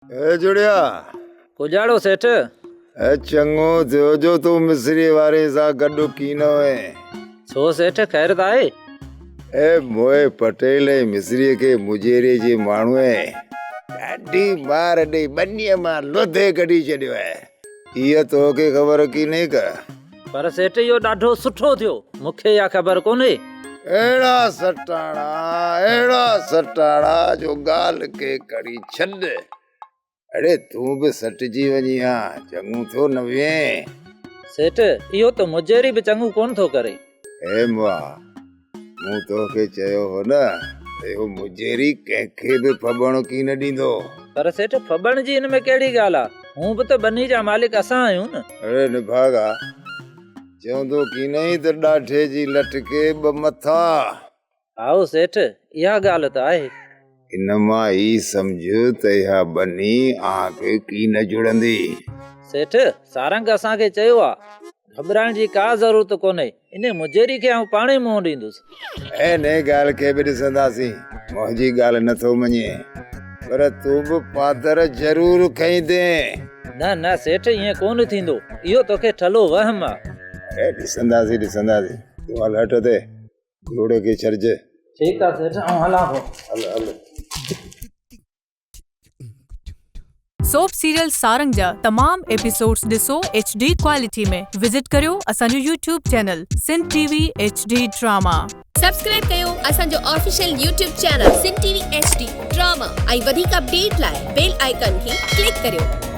ए जुड़िया पुॼाड़ो सेठ। ए चङो थियो जो तूं मिस्री वारे सां गॾु कीनो आहे। छो सेठ ख़ैर त आहे? ए मोए पटेल मिस्रीअ खे मुजेरे जे माण्हूअ ॾाढी मार ॾेई बनीअ मां लोधे कढी छॾियो आहे। इहा तोखे ख़बर कीने का? पर सेठ इहो ॾाढो सुठो थियो, मूंखे इहा ख़बर कोन्हे। अहिड़ा सटाणा जो ॻाल्हि के करी छॾ। अड़े तूं बि सटिजी वञी हा, चङो थियो न वें। सेठ इहो त मुजेरी बि चङो कोन थो करे। ए मुआ, मूं तोखे चयो हो न इहो मुजेरी कंहिंखे बि फबण की न ॾींदो। पर सेठ फबण जी हिन में कहिड़ी ॻाल्हि आहे? हूं बि त बनी जा मालिक असां आहियूं न। अड़े निभागा चवंदो की नहीं त ॾाढे जी लटके ॿ मथा। आओ सेठ इहा ॻाल्हि त आहे। इन मां ई सम्झ त इहा बनी आके की न जुड़ंदी। सेठ सारंग असांखे चयो आहे घबराइण जी का ज़रूरत कोन्हे, इन मुजेरी खे आउं पाणे मुंहुं ॾींदुसि। इन ॻाल्हि खे बि ॾिसंदासीं, मुंहिंजी ॻाल्हि नथो मञे, पर तूं बि पादर ज़रूरु खईंदे। न न सेठ ईअं कोन थींदो, इहो तोखे ठलो वहम आहे। ॾिसंदासीं तूं हल हट ते घोड़े खे छॾिजे। ठीकु आहे सेठ आउं हलां पोइ। हल सोप सीरियल सारंग जा तमाम एपिसोड्स ॾिसो HD क्वालिटी में। विजिट करियो असांजो YouTube channel Sindh TV HD drama. Subscribe कयो असांजो official YouTube channel Sindh TV HD drama ऐं वधीक अपडेट लाइ बेल आइकन खे क्लिक करियो।